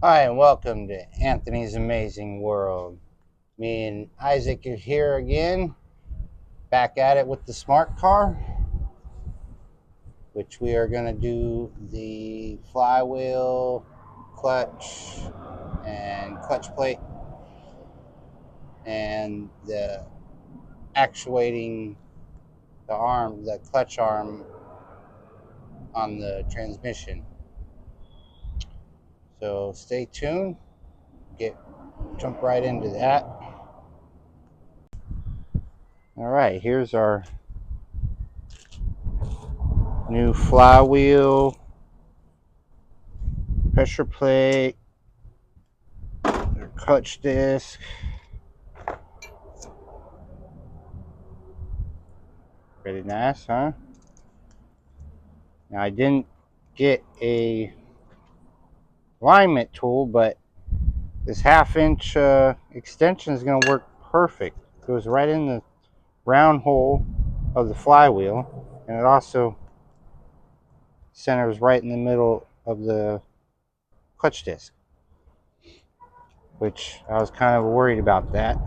Hi, and welcome to Anthony's Amazing World. Me and Isaac are here again, back at it with the smart car, which we are going to do the flywheel, clutch, and clutch plate, and the actuating the clutch arm on the transmission. So stay tuned, jump right into that. All right, here's our new flywheel, pressure plate, our clutch disc. Pretty nice, huh? Now I didn't get a alignment tool, but this half-inch extension is going to work perfect. It goes right in the round hole of the flywheel, and it also centers right in the middle of the clutch disc, which I was kind of worried about that,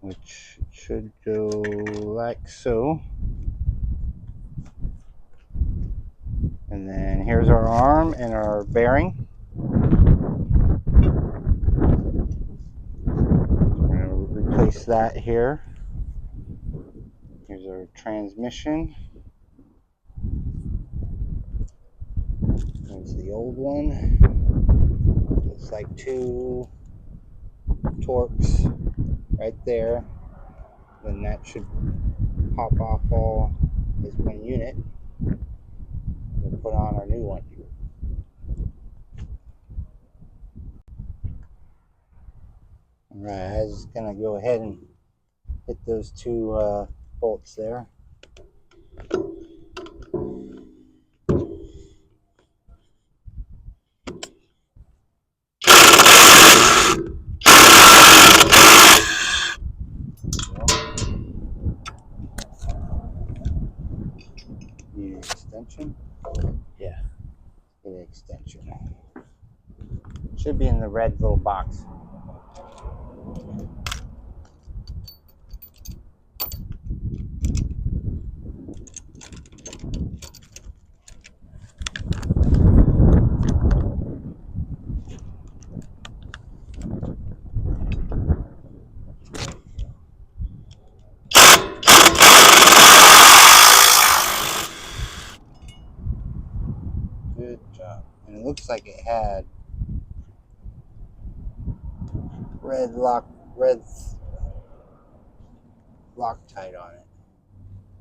which should go like so. And then here's our arm and our bearing. We're going to replace that here. Here's our transmission. There's the old one. Looks like two torques right there. Then that should pop off all as one unit. We'll put on our new one. Alright, I was just gonna go ahead and hit those two bolts there. Need an extension? Yeah, get an extension. Should be in the red little box. Good job. And it looks like it had red Loctite on it.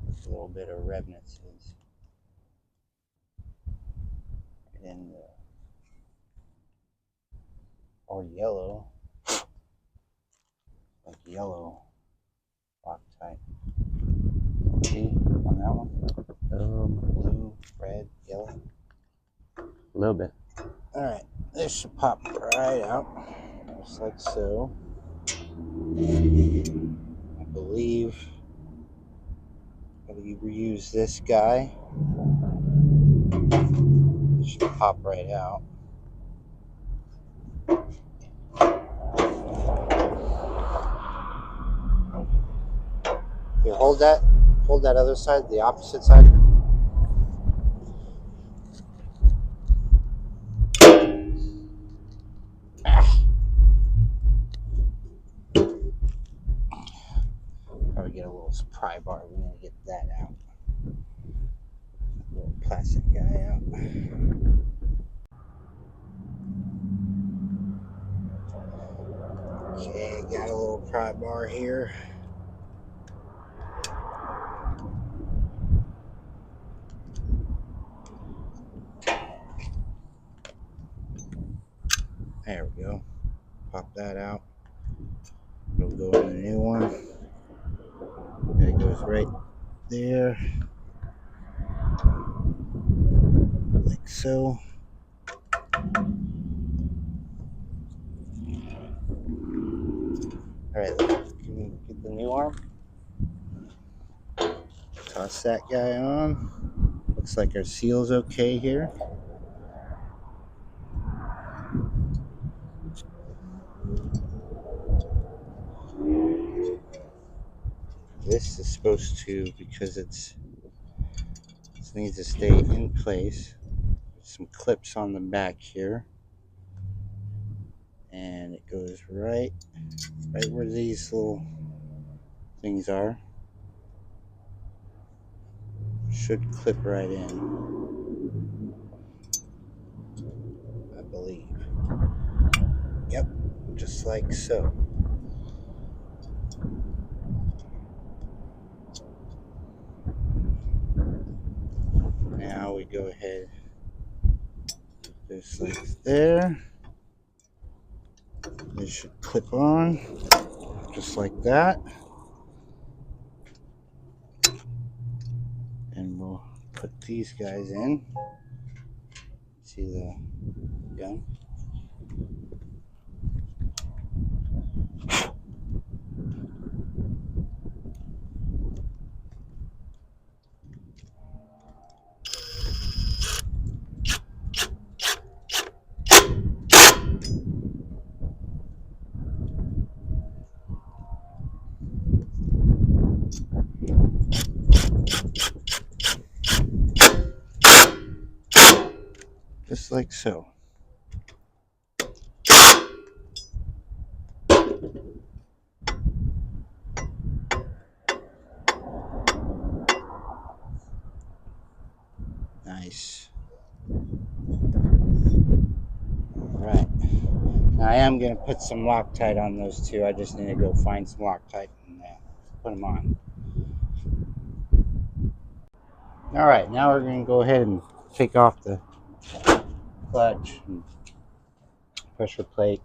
With a little bit of redness. And or yellow, like yellow Loctite. See on that one? Blue, red, yellow. A little bit. All right, this should pop right out, just like so. I believe I'm going to reuse this guy. It should pop right out. Here, hold that other side, the opposite side. Probably get a little pry bar. We need to get that out. A little plastic guy out. Okay, got a little pry bar here. There we go. Pop that out. It'll go in the new one. That goes right there. Like so. Alright, can you get the new arm? Toss that guy on. Looks like our seal's okay here. This is supposed to, because this needs to stay in place. Some clips on the back here, and it goes right where these little things are. Should clip right in, I believe. Yep, just like so. Now we go ahead, just like there. They should clip on, just like that. And we'll put these guys in. See the gun? Just like so. Nice. Alright. Now I am going to put some Loctite on those two. I just need to go find some Loctite and put them on. Alright, now we're going to go ahead and take off the clutch and pressure plate.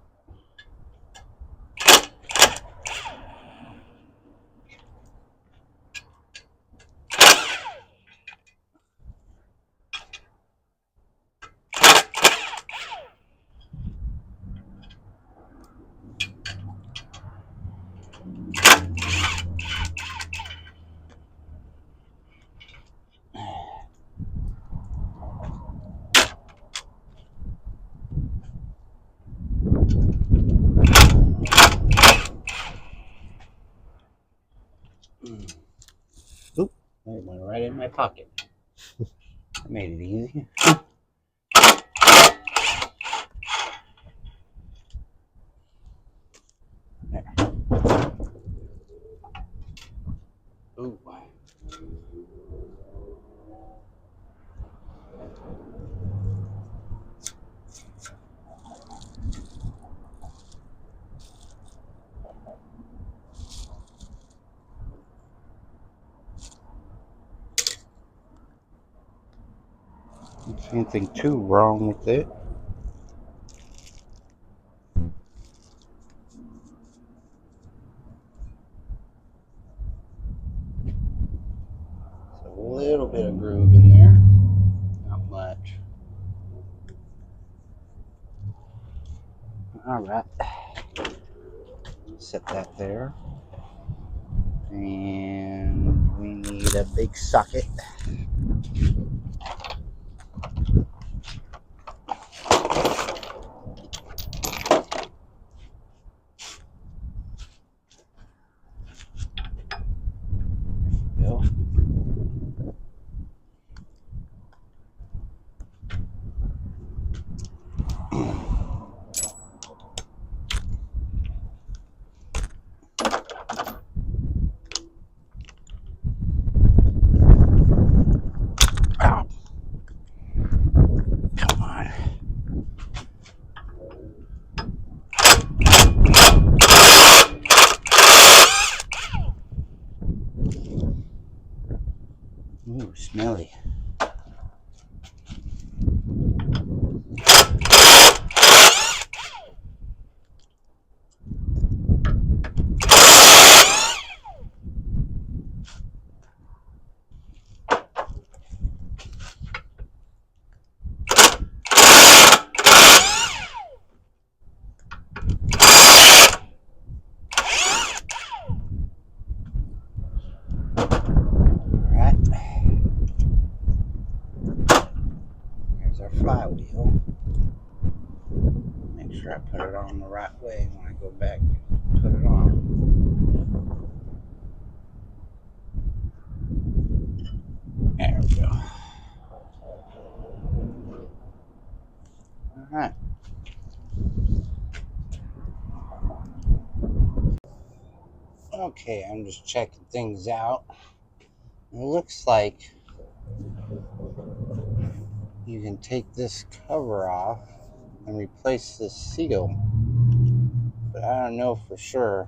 Oop, it went right in my pocket. I made it easy. There. Ooh. Don't see anything too wrong with it. There's a little bit of groove in there. Not much. Alright. Set that there. And we need a big socket. Go. There's our flywheel. Make sure I put it on the right way when I go back and put it on. There we go. Alright. Okay, I'm just checking things out. It looks like you can take this cover off and replace this seal, but I don't know for sure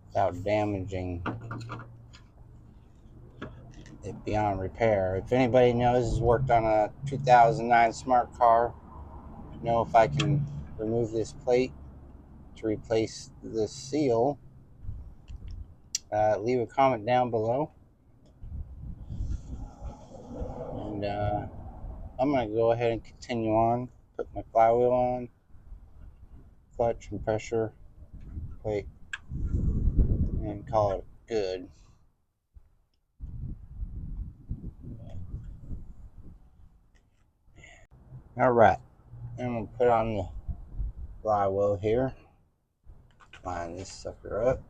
without damaging it beyond repair. If anybody knows, has worked on a 2009 smart car, know if I can remove this plate to replace this seal, leave a comment down below. And I'm going to go ahead and continue on, put my flywheel on, clutch and pressure plate, and call it good. Alright, I'm going to put on the flywheel here, line this sucker up.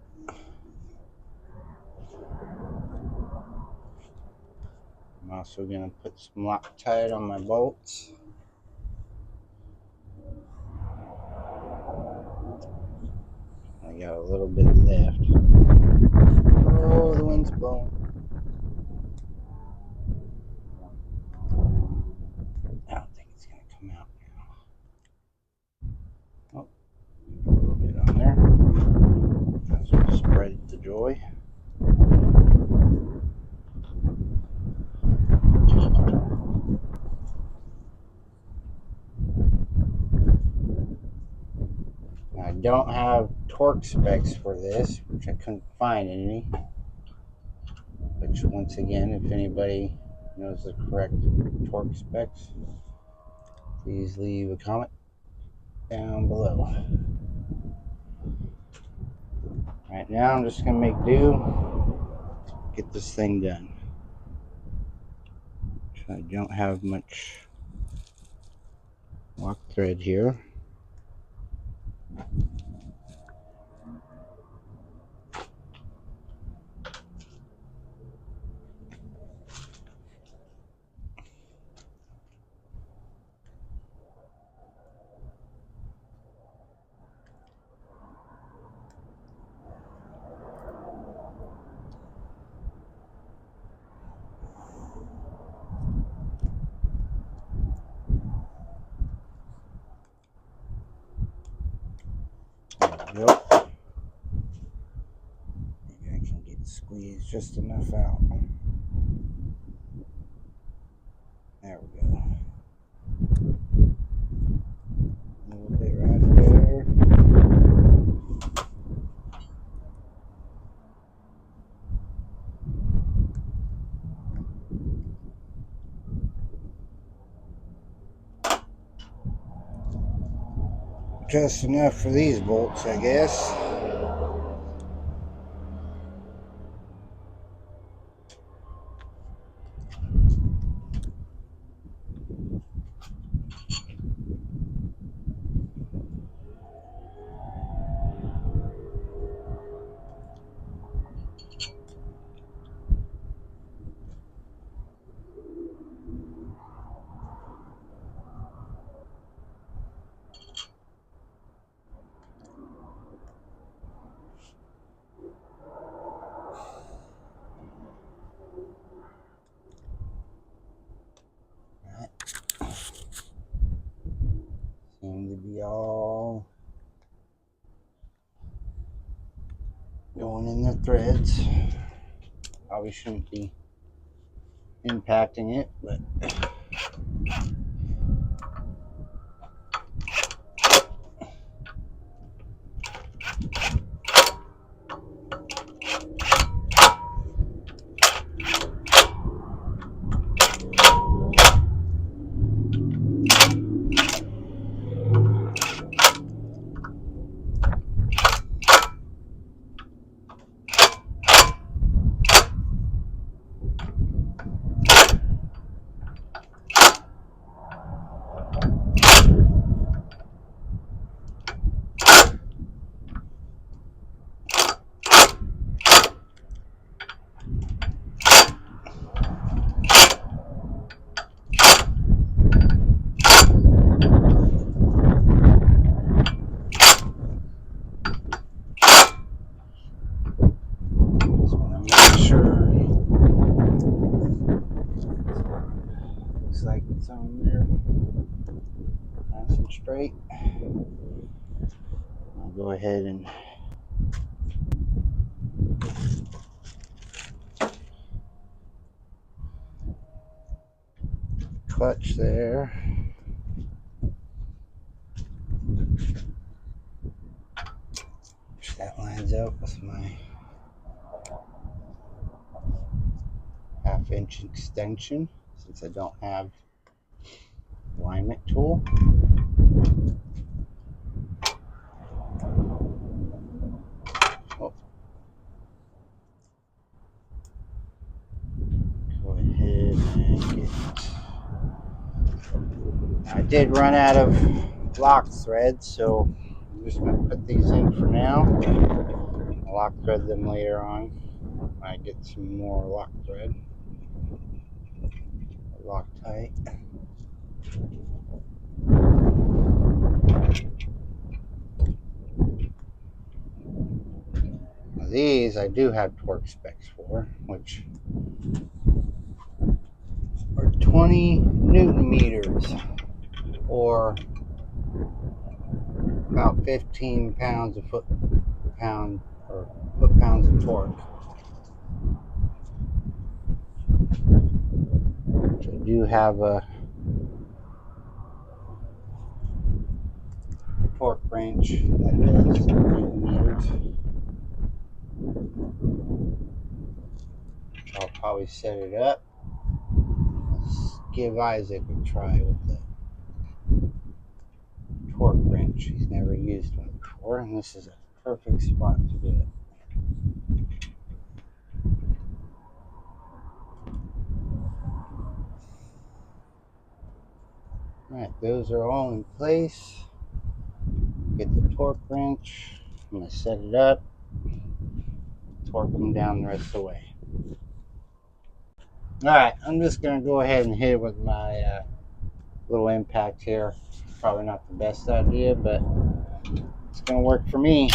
I'm also going to put some Loctite on my bolts. I got a little bit left. Oh, the wind's blowing. I don't think it's going to come out now. Oh, a little bit on there. That's going to spread the joy. I don't have torque specs for this, which I couldn't find any. Which, once again, if anybody knows the correct torque specs, please leave a comment down below. Right now, I'm just going to make do, get this thing done. I don't have much lock thread here. Yep. Maybe I can get squeezed just enough out. There we go. A little bit right there. Just enough for these bolts, I guess. Seem to be all going in the threads. Probably shouldn't be impacting it, but like it's on there nice and straight. I'll go ahead and clutch there. That lines up with my half-inch extension since I don't have alignment tool. Oh. Go ahead and get. I did run out of lock thread, so I'm just going to put these in for now. I'll lock thread them later on when I get some more lock thread. Loctite. Now these I do have torque specs for, which are 20 Newton meters, or about 15 pounds a foot-pound, or foot-pounds of torque. Which I do have a torque wrench that does Newton meters. I'll probably set it up. Let's give Isaac a try with the torque wrench. He's never used one before, and this is a perfect spot to do it. Alright, those are all in place. Get the torque wrench. I'm going to set it up, torque them down the rest of the way. Alright, I'm just going to go ahead and hit it with my little impact here. Probably not the best idea, but it's going to work for me.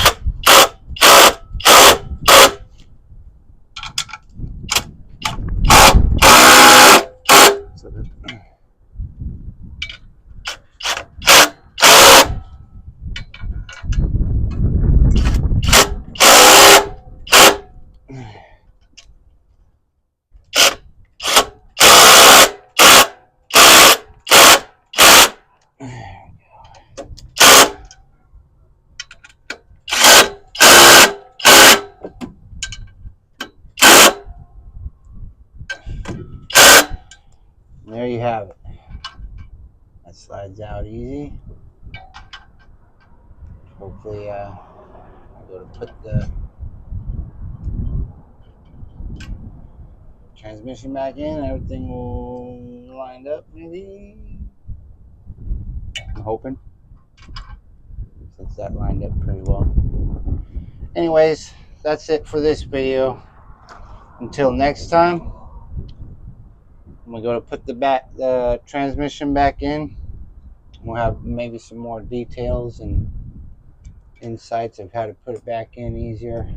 There you have it. That slides out easy. Hopefully, I'll go to put the transmission back in. Everything will line up, maybe. I'm hoping, since that lined up pretty well. Anyways, that's it for this video. Until next time, I'm gonna go to put the transmission back in. We'll have maybe some more details and insights of how to put it back in easier.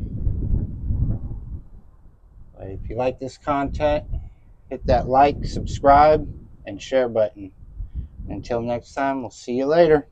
But if you like this content, hit that like, subscribe, and share button. Until next time, we'll see you later.